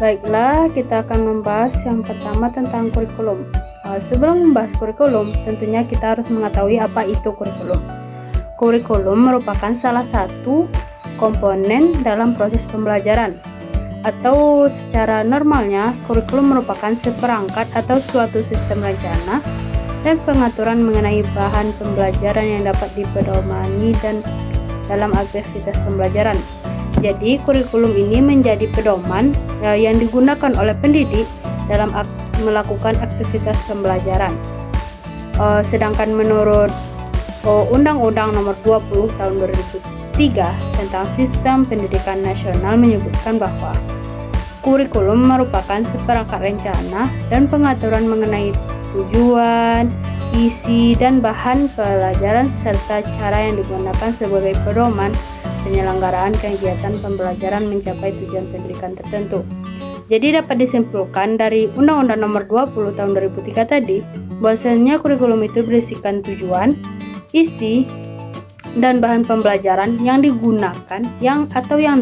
Baiklah, kita akan membahas yang pertama tentang kurikulum. Sebelum membahas kurikulum, tentunya kita harus mengetahui apa itu kurikulum. Kurikulum merupakan salah satu komponen dalam proses pembelajaran. Atau secara normalnya, kurikulum merupakan seperangkat atau suatu sistem rencana dan pengaturan mengenai bahan pembelajaran yang dapat dipedomani dan dalam aktivitas pembelajaran. Jadi, kurikulum ini menjadi pedoman yang digunakan oleh pendidik dalam melakukan aktivitas pembelajaran. Sedangkan menurut Undang-Undang Nomor 20 Tahun 2003 tentang Sistem Pendidikan Nasional menyebutkan bahwa kurikulum merupakan seperangkat rencana dan pengaturan mengenai tujuan, isi, dan bahan pelajaran serta cara yang digunakan sebagai pedoman penyelenggaraan kegiatan pembelajaran mencapai tujuan pendidikan tertentu. Jadi dapat disimpulkan dari Undang-Undang Nomor 20 Tahun 2003 tadi, bahwasanya kurikulum itu berisikan tujuan, isi, dan bahan pembelajaran yang digunakan yang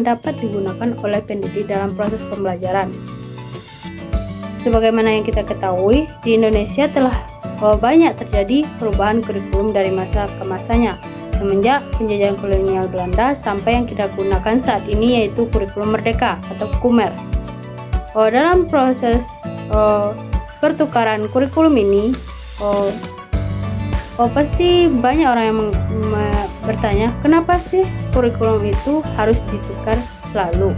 dapat digunakan oleh pendidik dalam proses pembelajaran. Sebagaimana yang kita ketahui, di Indonesia telah banyak terjadi perubahan kurikulum dari masa ke masanya semenjak penjajahan kolonial Belanda sampai yang kita gunakan saat ini, yaitu kurikulum merdeka atau KUMER. Dalam proses pertukaran kurikulum ini, pasti banyak orang yang bertanya, kenapa sih kurikulum itu harus ditukar selalu?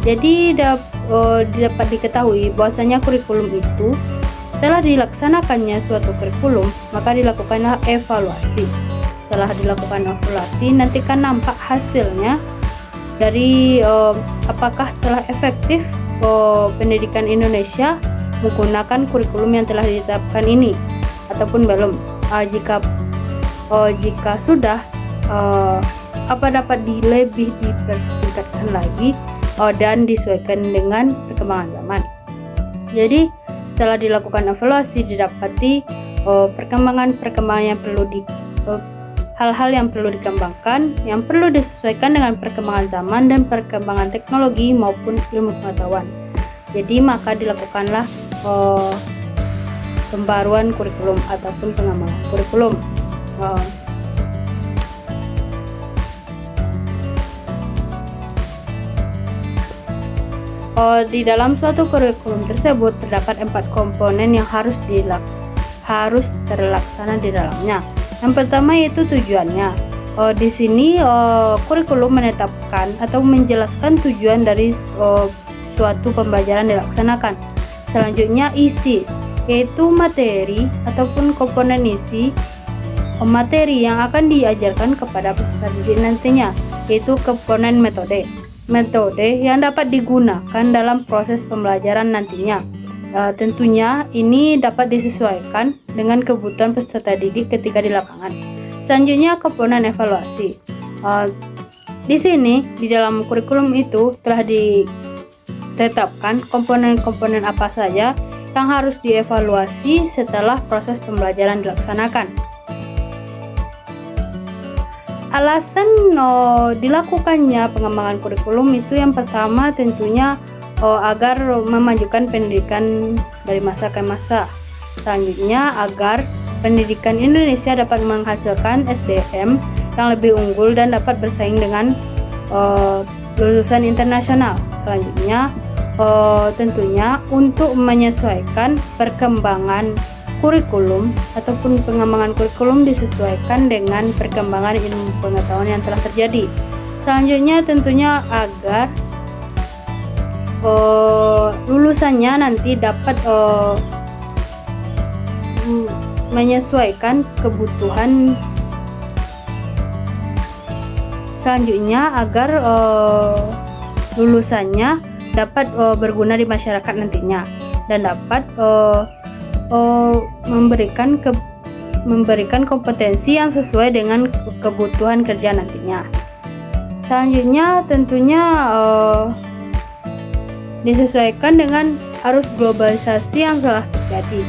Jadi dapat diketahui bahwasanya kurikulum itu setelah dilaksanakannya suatu kurikulum, maka dilakukanlah evaluasi. Setelah dilakukan evaluasi, nanti kan nampak hasilnya dari apakah telah efektif pendidikan Indonesia menggunakan kurikulum yang telah ditetapkan ini ataupun belum. Jika sudah, apa dapat lebih dipertingkatkan lagi dan disesuaikan dengan perkembangan zaman. Jadi setelah dilakukan evaluasi, didapati perkembangan yang perlu hal-hal yang perlu dikembangkan, yang perlu disesuaikan dengan perkembangan zaman dan perkembangan teknologi maupun ilmu pengetahuan. Jadi maka dilakukanlah pembaruan kurikulum ataupun pengembangan kurikulum. Di dalam suatu kurikulum tersebut terdapat 4 komponen yang harus terlaksana di dalamnya. Yang pertama yaitu tujuannya. Di sini kurikulum menetapkan atau menjelaskan tujuan dari suatu pembelajaran dilaksanakan. Selanjutnya isi, yaitu materi ataupun komponen isi materi yang akan diajarkan kepada peserta didik nantinya, yaitu komponen metode yang dapat digunakan dalam proses pembelajaran nantinya. Tentunya ini dapat disesuaikan dengan kebutuhan peserta didik ketika di lapangan. Selanjutnya komponen evaluasi. Di sini di dalam kurikulum itu telah ditetapkan komponen-komponen apa saja yang harus dievaluasi setelah proses pembelajaran dilaksanakan. Alasan dilakukannya pengembangan kurikulum itu yang pertama tentunya agar memajukan pendidikan dari masa ke masa. Selanjutnya agar pendidikan Indonesia dapat menghasilkan SDM yang lebih unggul dan dapat bersaing dengan lulusan internasional. Selanjutnya tentunya untuk menyesuaikan perkembangan kurikulum ataupun pengembangan kurikulum disesuaikan dengan perkembangan ilmu pengetahuan yang telah terjadi. Selanjutnya tentunya agar lulusannya nanti dapat menyesuaikan kebutuhan. Selanjutnya agar lulusannya dapat berguna di masyarakat nantinya dan dapat memberikan kompetensi yang sesuai dengan kebutuhan kerja nantinya. Selanjutnya tentunya disesuaikan dengan arus globalisasi yang telah terjadi.